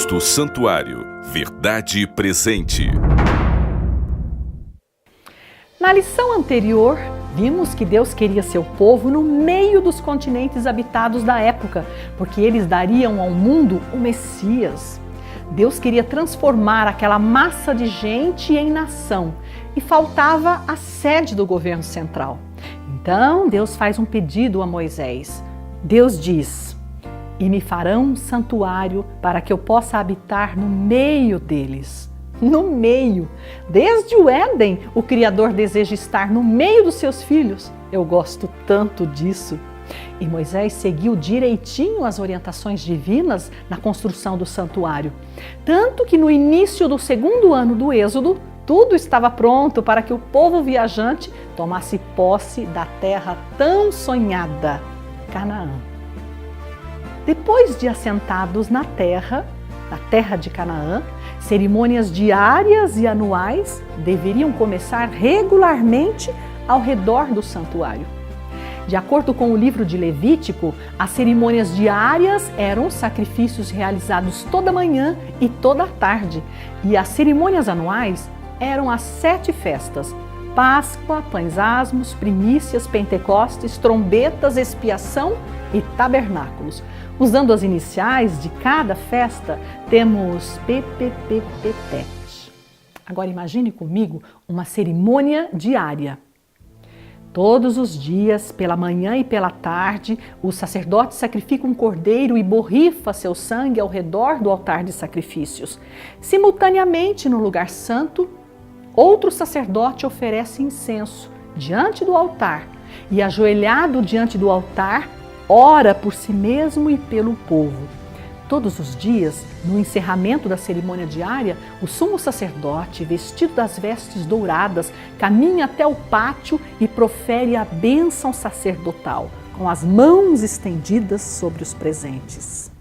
do Santuário, Verdade Presente. Na lição anterior, vimos que Deus queria seu povo no meio dos continentes habitados da época, porque eles dariam ao mundo o Messias. Deus queria transformar aquela massa de gente em nação e faltava a sede do governo central. Então Deus faz um pedido a Moisés. Deus diz: "E me farão um santuário para que eu possa habitar no meio deles." No meio. Desde o Éden, o Criador deseja estar no meio dos seus filhos. Eu gosto tanto disso. E Moisés seguiu direitinho as orientações divinas na construção do santuário. Tanto que no início do segundo ano do Êxodo, tudo estava pronto para que o povo viajante tomasse posse da terra tão sonhada, Canaã. Depois de assentados na terra de Canaã, cerimônias diárias e anuais deveriam começar regularmente ao redor do santuário. De acordo com o livro de Levítico, as cerimônias diárias eram sacrifícios realizados toda manhã e toda tarde, e as cerimônias anuais eram as 7 festas: Páscoa, Pães Asmos, Primícias, Pentecostes, Trombetas, Expiação e Tabernáculos. Usando as iniciais de cada festa, temos PPPPT. Agora imagine comigo uma cerimônia diária. Todos os dias, pela manhã e pela tarde, o sacerdote sacrifica um cordeiro e borrifa seu sangue ao redor do altar de sacrifícios. Simultaneamente, no lugar santo, outro sacerdote oferece incenso diante do altar e, ajoelhado diante do altar, ora por si mesmo e pelo povo. Todos os dias, no encerramento da cerimônia diária, o sumo sacerdote, vestido das vestes douradas, caminha até o pátio e profere a bênção sacerdotal, com as mãos estendidas sobre os presentes.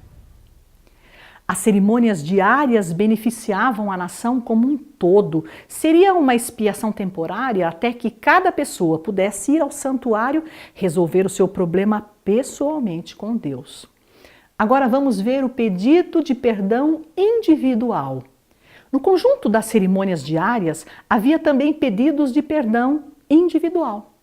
As cerimônias diárias beneficiavam a nação como um todo. Seria uma expiação temporária até que cada pessoa pudesse ir ao santuário resolver o seu problema pessoalmente com Deus. Agora vamos ver o pedido de perdão individual. No conjunto das cerimônias diárias, havia também pedidos de perdão individual.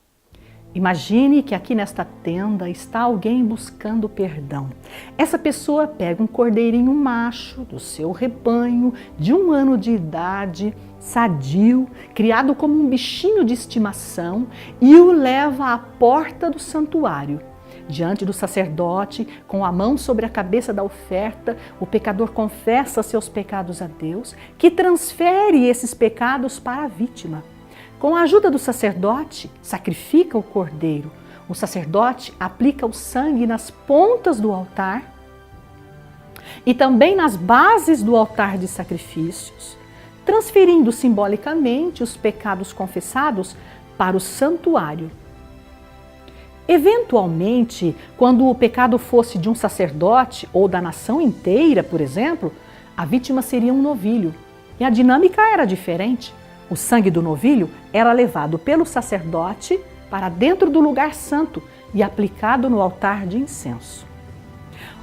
Imagine que aqui nesta tenda está alguém buscando perdão. Essa pessoa pega um cordeirinho macho do seu rebanho, de 1 ano de idade, sadio, criado como um bichinho de estimação, e o leva à porta do santuário. Diante do sacerdote, com a mão sobre a cabeça da oferta, o pecador confessa seus pecados a Deus, que transfere esses pecados para a vítima. Com a ajuda do sacerdote, sacrifica o cordeiro. O sacerdote aplica o sangue nas pontas do altar e também nas bases do altar de sacrifícios, transferindo simbolicamente os pecados confessados para o santuário. Eventualmente, quando o pecado fosse de um sacerdote ou da nação inteira, por exemplo, a vítima seria um novilho. E a dinâmica era diferente. O sangue do novilho era levado pelo sacerdote para dentro do lugar santo e aplicado no altar de incenso.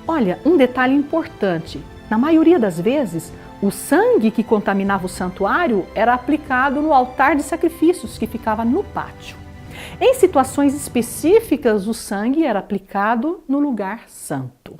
Olha, um detalhe importante: na maioria das vezes, o sangue que contaminava o santuário era aplicado no altar de sacrifícios, que ficava no pátio. Em situações específicas, o sangue era aplicado no lugar santo.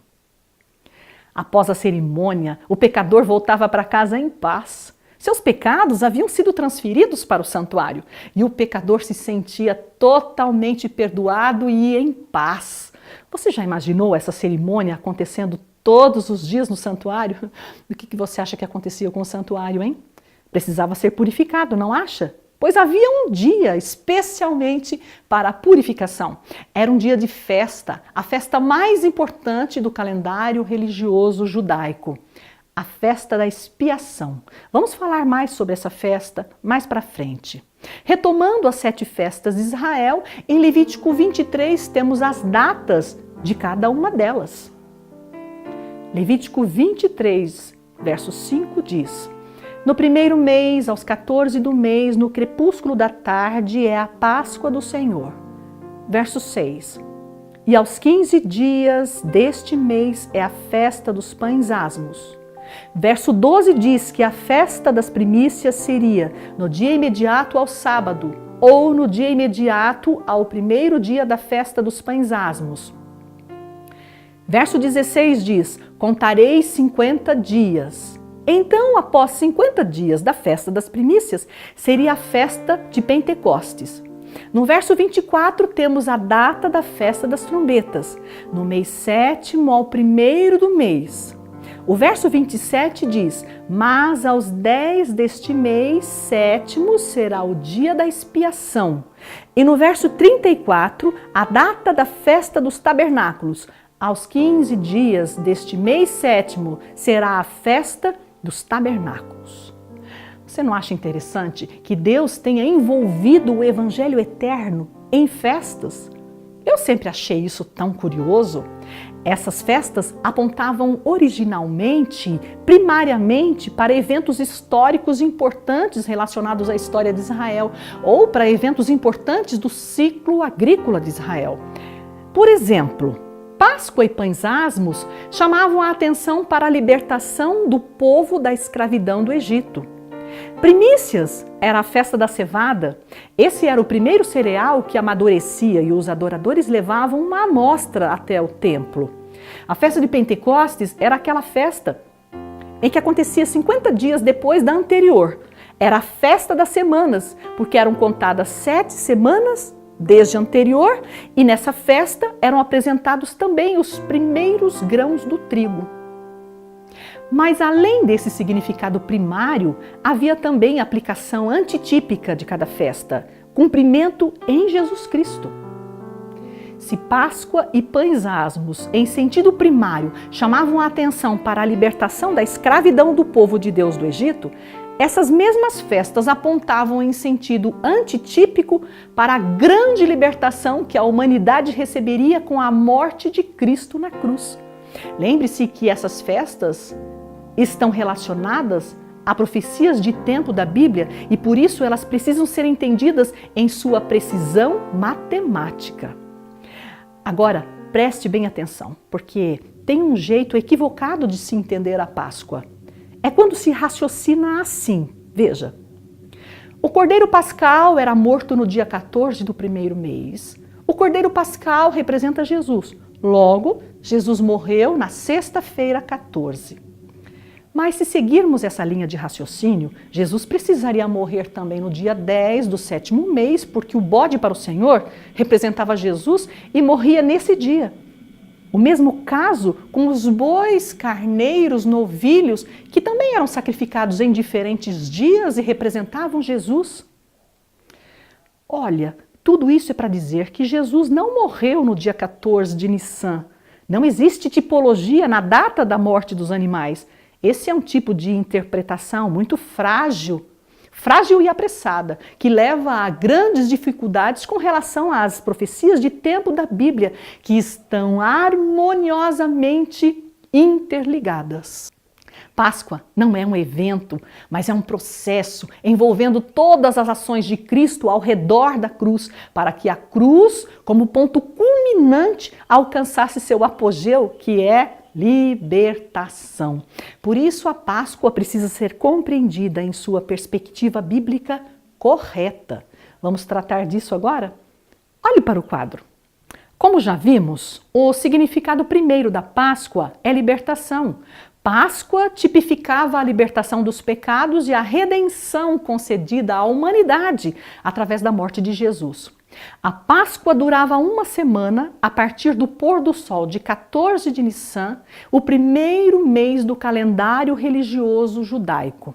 Após a cerimônia, o pecador voltava para casa em paz. Seus pecados haviam sido transferidos para o santuário e o pecador se sentia totalmente perdoado e em paz. Você já imaginou essa cerimônia acontecendo todos os dias no santuário? O que você acha que acontecia com o santuário, hein? Precisava ser purificado, não acha? Pois havia um dia especialmente para a purificação. Era um dia de festa, a festa mais importante do calendário religioso judaico, a festa da expiação. Vamos falar mais sobre essa festa mais para frente. Retomando as 7 festas de Israel, em Levítico 23 temos as datas de cada uma delas. Levítico 23, verso 5 diz: "No primeiro mês, aos 14 do mês, no crepúsculo da tarde, é a Páscoa do Senhor." Verso 6. "E aos 15 dias deste mês é a festa dos Pães Asmos. Verso 12 diz que a festa das primícias seria no dia imediato ao sábado, ou no dia imediato ao primeiro dia da festa dos pães asmos. Verso 16 diz: contarei 50 dias. Então, após 50 dias da festa das primícias, seria a festa de Pentecostes. No verso 24, temos a data da festa das trombetas, no mês 7º ao 1º do mês. O verso 27 diz: mas aos 10 deste mês 7º será o dia da expiação. E no verso 34, a data da festa dos tabernáculos. Aos 15 dias deste mês 7º será a festa dos tabernáculos. Você não acha interessante que Deus tenha envolvido o evangelho eterno em festas? Eu sempre achei isso tão curioso. Essas festas apontavam originalmente, primariamente, para eventos históricos importantes relacionados à história de Israel, ou para eventos importantes do ciclo agrícola de Israel. Por exemplo, Páscoa e Pães Asmos chamavam a atenção para a libertação do povo da escravidão do Egito. Primícias era a festa da cevada. Esse era o primeiro cereal que amadurecia e os adoradores levavam uma amostra até o templo. A festa de Pentecostes era aquela festa em que acontecia 50 dias depois da anterior. Era a festa das semanas, porque eram contadas 7 semanas desde a anterior, e nessa festa eram apresentados também os primeiros grãos do trigo. Mas além desse significado primário, havia também a aplicação antitípica de cada festa, cumprimento em Jesus Cristo. Se Páscoa e Pães Asmos, em sentido primário, chamavam a atenção para a libertação da escravidão do povo de Deus do Egito, essas mesmas festas apontavam em sentido antitípico para a grande libertação que a humanidade receberia com a morte de Cristo na cruz. Lembre-se que essas festas estão relacionadas a profecias de tempo da Bíblia e por isso elas precisam ser entendidas em sua precisão matemática. Agora, preste bem atenção, porque tem um jeito equivocado de se entender a Páscoa. É quando se raciocina assim. Veja, o Cordeiro Pascal era morto no dia 14 do primeiro mês. O Cordeiro Pascal representa Jesus. Logo, Jesus morreu na sexta-feira 14. Mas se seguirmos essa linha de raciocínio, Jesus precisaria morrer também no dia 10 do 7º mês, porque o bode para o Senhor representava Jesus e morria nesse dia. O mesmo caso com os bois, carneiros, novilhos, que também eram sacrificados em diferentes dias e representavam Jesus. Olha, tudo isso é para dizer que Jesus não morreu no dia 14 de Nissan. Não existe tipologia na data da morte dos animais. Esse é um tipo de interpretação muito frágil e apressada, que leva a grandes dificuldades com relação às profecias de tempo da Bíblia, que estão harmoniosamente interligadas. Páscoa não é um evento, mas é um processo envolvendo todas as ações de Cristo ao redor da cruz, para que a cruz, como ponto culminante, alcançasse seu apogeu, que é libertação. Por isso a Páscoa precisa ser compreendida em sua perspectiva bíblica correta. Vamos tratar disso agora? Olhe para o quadro. Como já vimos, o significado primeiro da Páscoa é libertação. Páscoa tipificava a libertação dos pecados e a redenção concedida à humanidade através da morte de Jesus. A Páscoa durava uma semana a partir do pôr do sol de 14 de Nissan, o primeiro mês do calendário religioso judaico.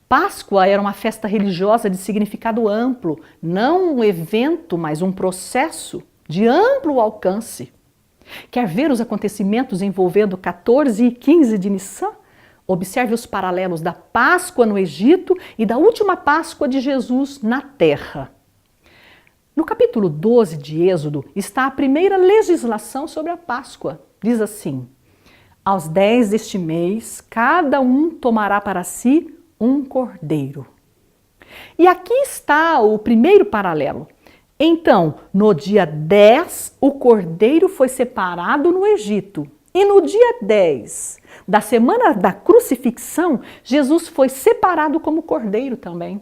Páscoa era uma festa religiosa de significado amplo, não um evento, mas um processo de amplo alcance. Quer ver os acontecimentos envolvendo 14 e 15 de Nissan? Observe os paralelos da Páscoa no Egito e da última Páscoa de Jesus na Terra. No capítulo 12 de Êxodo está a primeira legislação sobre a Páscoa. Diz assim: aos 10 deste mês, cada um tomará para si um cordeiro. E aqui está o primeiro paralelo. Então, no dia 10, o cordeiro foi separado no Egito. E no dia 10 da semana da crucifixão, Jesus foi separado como cordeiro também.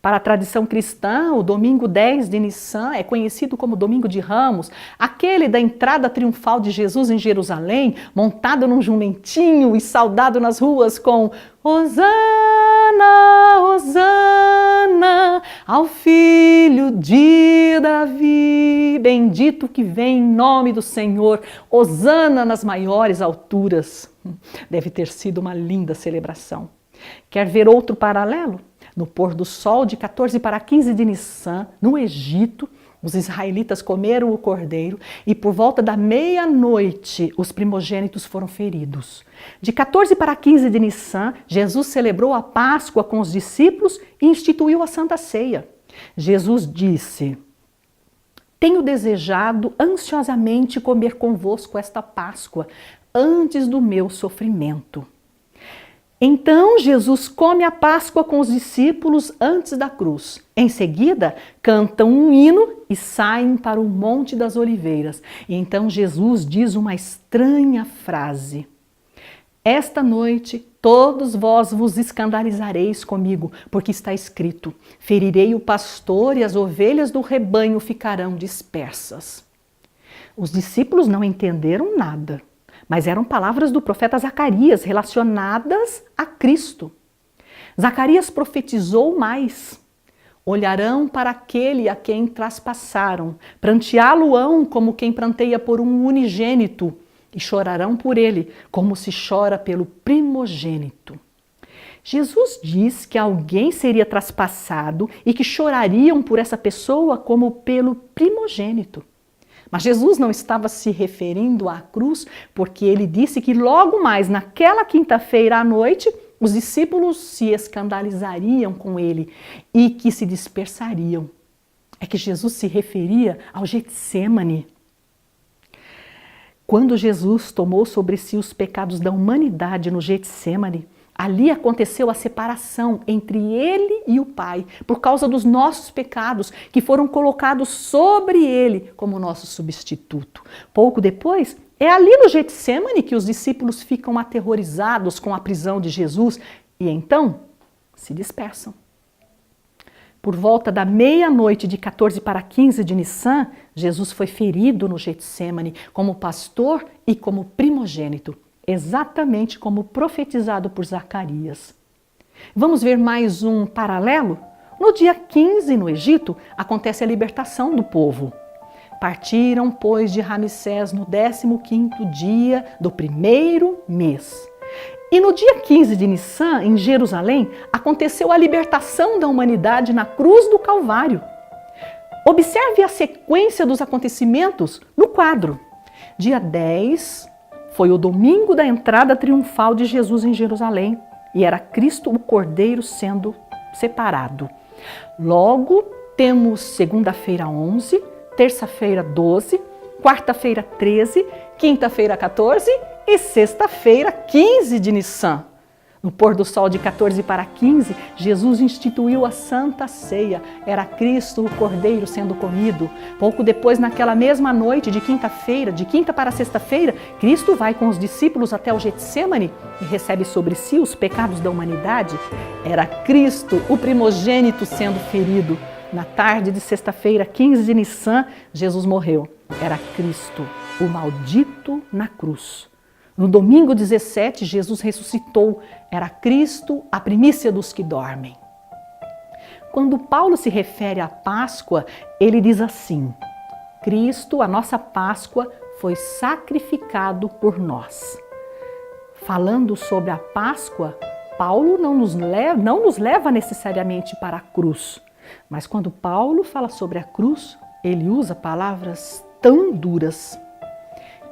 Para a tradição cristã, o domingo 10 de Nissan é conhecido como Domingo de Ramos, aquele da entrada triunfal de Jesus em Jerusalém, montado num jumentinho e saudado nas ruas com Hosana, Hosana, ao filho de Davi, bendito que vem em nome do Senhor, Hosana nas maiores alturas. Deve ter sido uma linda celebração. Quer ver outro paralelo? No pôr do sol de 14 para 15 de Nissan, no Egito, os israelitas comeram o cordeiro e por volta da meia-noite os primogênitos foram feridos. De 14 para 15 de Nissan, Jesus celebrou a Páscoa com os discípulos e instituiu a Santa Ceia. Jesus disse: tenho desejado ansiosamente comer convosco esta Páscoa antes do meu sofrimento. Então Jesus come a Páscoa com os discípulos antes da cruz. Em seguida, cantam um hino e saem para o Monte das Oliveiras. E então Jesus diz uma estranha frase: esta noite todos vós vos escandalizareis comigo, porque está escrito: ferirei o pastor e as ovelhas do rebanho ficarão dispersas. Os discípulos não entenderam nada. Mas eram palavras do profeta Zacarias relacionadas a Cristo. Zacarias profetizou mais. Olharão para aquele a quem traspassaram, pranteá-lo-ão como quem pranteia por um unigênito, e chorarão por ele, como se chora pelo primogênito. Jesus diz que alguém seria traspassado e que chorariam por essa pessoa como pelo primogênito. Mas Jesus não estava se referindo à cruz, porque ele disse que logo mais, naquela quinta-feira à noite, os discípulos se escandalizariam com ele e que se dispersariam. É que Jesus se referia ao Getsêmani. Quando Jesus tomou sobre si os pecados da humanidade no Getsêmani, ali aconteceu a separação entre ele e o Pai, por causa dos nossos pecados, que foram colocados sobre ele como nosso substituto. Pouco depois, é ali no Getsêmani que os discípulos ficam aterrorizados com a prisão de Jesus e então se dispersam. Por volta da meia-noite de 14 para 15 de Nissan, Jesus foi ferido no Getsêmani como pastor e como primogênito, exatamente como profetizado por Zacarias. Vamos ver mais um paralelo? No dia 15, no Egito, acontece a libertação do povo. Partiram, pois, de Ramsés no 15º dia do primeiro mês. E no dia 15 de Nissan, em Jerusalém, aconteceu a libertação da humanidade na cruz do Calvário. Observe a sequência dos acontecimentos no quadro. Dia 10 foi o domingo da entrada triunfal de Jesus em Jerusalém e era Cristo o Cordeiro sendo separado. Logo, temos segunda-feira 11, terça-feira 12, quarta-feira 13, quinta-feira 14 e sexta-feira 15 de Nissan. No pôr do sol de 14 para 15, Jesus instituiu a Santa Ceia. Era Cristo o Cordeiro sendo comido. Pouco depois, naquela mesma noite de quinta-feira, de quinta para sexta-feira, Cristo vai com os discípulos até o Getsêmani e recebe sobre si os pecados da humanidade. Era Cristo o primogênito sendo ferido. Na tarde de sexta-feira, 15 de Nissan, Jesus morreu. Era Cristo o maldito na cruz. No domingo 17, Jesus ressuscitou. Era Cristo a primícia dos que dormem. Quando Paulo se refere à Páscoa, ele diz assim: Cristo, a nossa Páscoa, foi sacrificado por nós. Falando sobre a Páscoa, Paulo não nos leva necessariamente para a cruz. Mas quando Paulo fala sobre a cruz, ele usa palavras tão duras.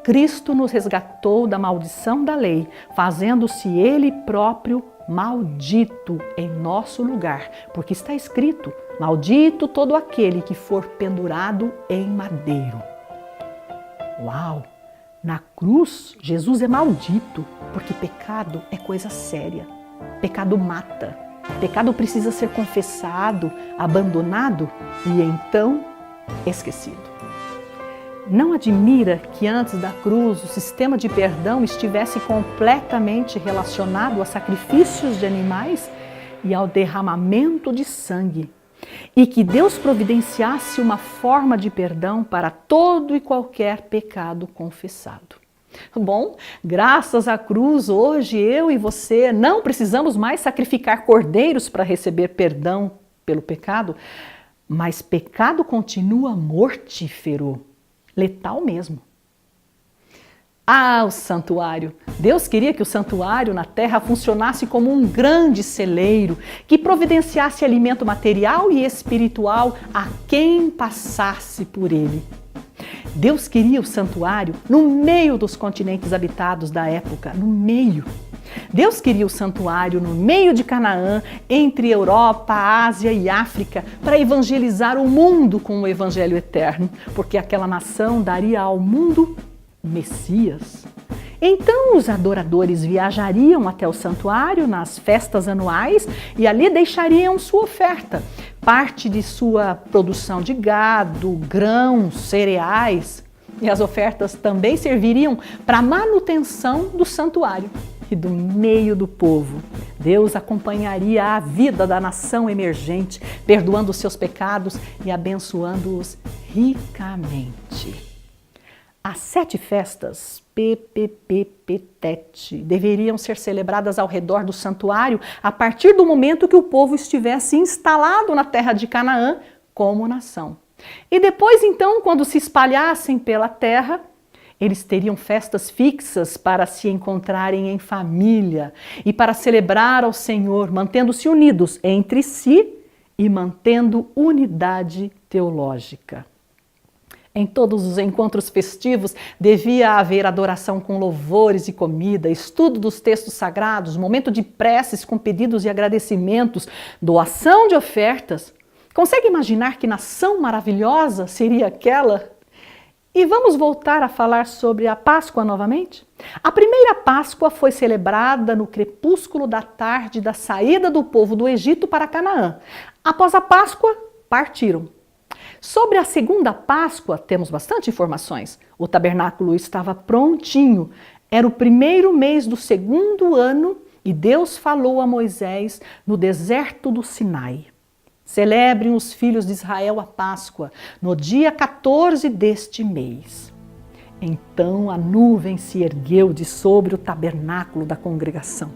Cristo nos resgatou da maldição da lei, fazendo-se Ele próprio maldito em nosso lugar, porque está escrito: maldito todo aquele que for pendurado em madeiro. Uau! Na cruz, Jesus é maldito, porque pecado é coisa séria. Pecado mata. Pecado precisa ser confessado, abandonado e então esquecido. Não admira que antes da cruz o sistema de perdão estivesse completamente relacionado a sacrifícios de animais e ao derramamento de sangue, e que Deus providenciasse uma forma de perdão para todo e qualquer pecado confessado. Bom, graças à cruz, hoje eu e você não precisamos mais sacrificar cordeiros para receber perdão pelo pecado, mas pecado continua mortífero, letal mesmo. O santuário. Deus queria que o santuário na terra funcionasse como um grande celeiro, que providenciasse alimento material e espiritual a quem passasse por ele. Deus queria o santuário no meio dos continentes habitados da época, no meio. Deus queria o santuário no meio de Canaã, entre Europa, Ásia e África, para evangelizar o mundo com o evangelho eterno, porque aquela nação daria ao mundo Messias. Então os adoradores viajariam até o santuário nas festas anuais e ali deixariam sua oferta, parte de sua produção de gado, grãos, cereais. E as ofertas também serviriam para a manutenção do santuário e do meio do povo. Deus acompanharia a vida da nação emergente, perdoando os seus pecados e abençoando-os ricamente. As 7 festas PPPPTET deveriam ser celebradas ao redor do santuário a partir do momento que o povo estivesse instalado na terra de Canaã como nação. E depois, então, quando se espalhassem pela terra, eles teriam festas fixas para se encontrarem em família e para celebrar ao Senhor, mantendo-se unidos entre si e mantendo unidade teológica. Em todos os encontros festivos devia haver adoração com louvores e comida, estudo dos textos sagrados, momento de preces com pedidos e agradecimentos, doação de ofertas. Consegue imaginar que nação maravilhosa seria aquela? E vamos voltar a falar sobre a Páscoa novamente? A primeira Páscoa foi celebrada no crepúsculo da tarde da saída do povo do Egito para Canaã. Após a Páscoa, partiram. Sobre a segunda Páscoa, temos bastante informações. O tabernáculo estava prontinho. Era o primeiro mês do segundo ano e Deus falou a Moisés no deserto do Sinai. Celebrem os filhos de Israel a Páscoa no dia 14 deste mês. Então a nuvem se ergueu de sobre o tabernáculo da congregação.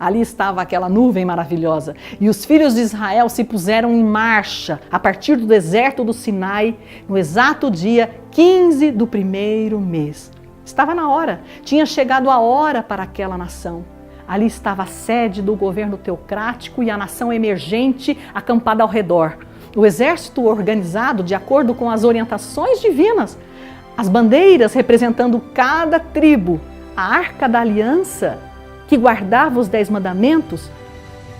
Ali estava aquela nuvem maravilhosa e os filhos de Israel se puseram em marcha a partir do deserto do Sinai no exato dia 15 do primeiro mês. Estava na hora, tinha chegado a hora para aquela nação. Ali estava a sede do governo teocrático e a nação emergente acampada ao redor. O exército organizado de acordo com as orientações divinas. As bandeiras representando cada tribo. A arca da aliança que guardava os 10 mandamentos,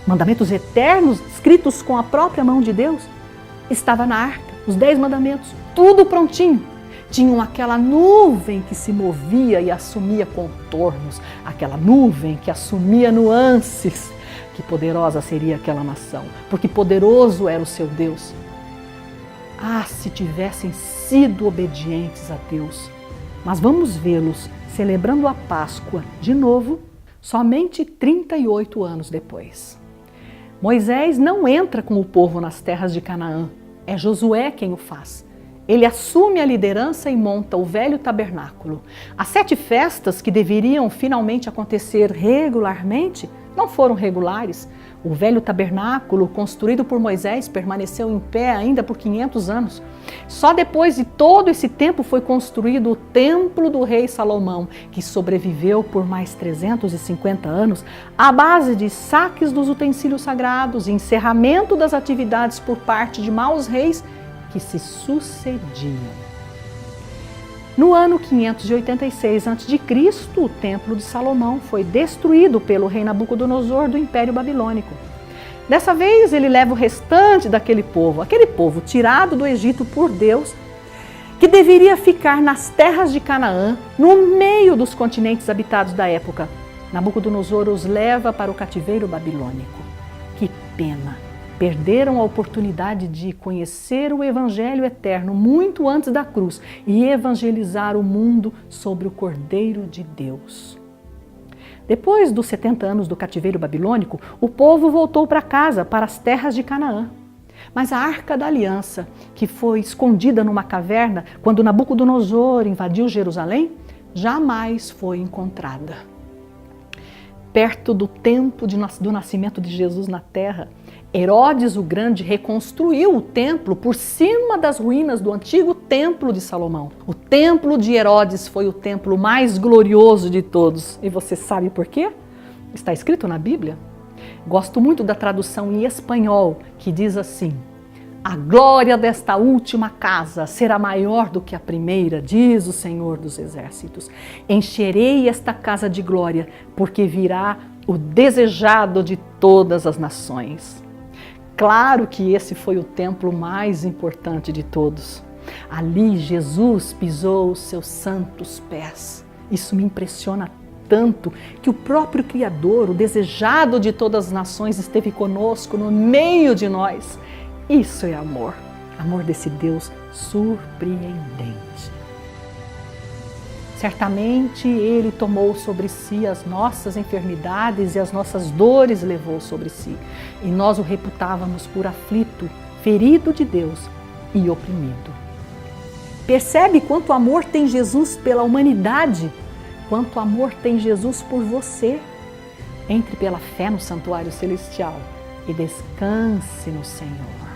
mandamentos eternos escritos com a própria mão de Deus, estava na arca, os 10 mandamentos, tudo prontinho. Tinham aquela nuvem que se movia e assumia contornos, aquela nuvem que assumia nuances. Que poderosa seria aquela nação, porque poderoso era o seu Deus. Se tivessem sido obedientes a Deus. Mas vamos vê-los celebrando a Páscoa de novo, somente 38 anos depois. Moisés não entra com o povo nas terras de Canaã, é Josué quem o faz. Ele assume a liderança e monta o velho tabernáculo. As 7 festas que deveriam finalmente acontecer regularmente não foram regulares. O velho tabernáculo, construído por Moisés, permaneceu em pé ainda por 500 anos. Só depois de todo esse tempo foi construído o templo do rei Salomão, que sobreviveu por mais 350 anos, à base de saques dos utensílios sagrados e encerramento das atividades por parte de maus reis que se sucediam. No ano 586 a.C., o Templo de Salomão foi destruído pelo rei Nabucodonosor do Império Babilônico. Dessa vez, ele leva o restante daquele povo, aquele povo tirado do Egito por Deus, que deveria ficar nas terras de Canaã, no meio dos continentes habitados da época. Nabucodonosor os leva para o cativeiro babilônico. Que pena! perderam a oportunidade de conhecer o Evangelho eterno muito antes da cruz e evangelizar o mundo sobre o Cordeiro de Deus. Depois dos 70 anos do cativeiro babilônico, o povo voltou para casa, para as terras de Canaã. Mas a Arca da Aliança, que foi escondida numa caverna quando Nabucodonosor invadiu Jerusalém, jamais foi encontrada. Perto do tempo do nascimento de Jesus na terra, Herodes o Grande reconstruiu o templo por cima das ruínas do antigo templo de Salomão. O templo de Herodes foi o templo mais glorioso de todos. E você sabe por quê? Está escrito na Bíblia. Gosto muito da tradução em espanhol, que diz assim: a glória desta última casa será maior do que a primeira, diz o Senhor dos Exércitos. Encherei esta casa de glória, porque virá o desejado de todas as nações. Claro que esse foi o templo mais importante de todos. Ali Jesus pisou os seus santos pés. Isso me impressiona tanto que o próprio Criador, o desejado de todas as nações, esteve conosco no meio de nós. Isso é amor, amor desse Deus surpreendente. Certamente Ele tomou sobre si as nossas enfermidades e as nossas dores levou sobre si. E nós o reputávamos por aflito, ferido de Deus e oprimido. Percebe quanto amor tem Jesus pela humanidade? Quanto amor tem Jesus por você? Entre pela fé no santuário celestial e descanse no Senhor.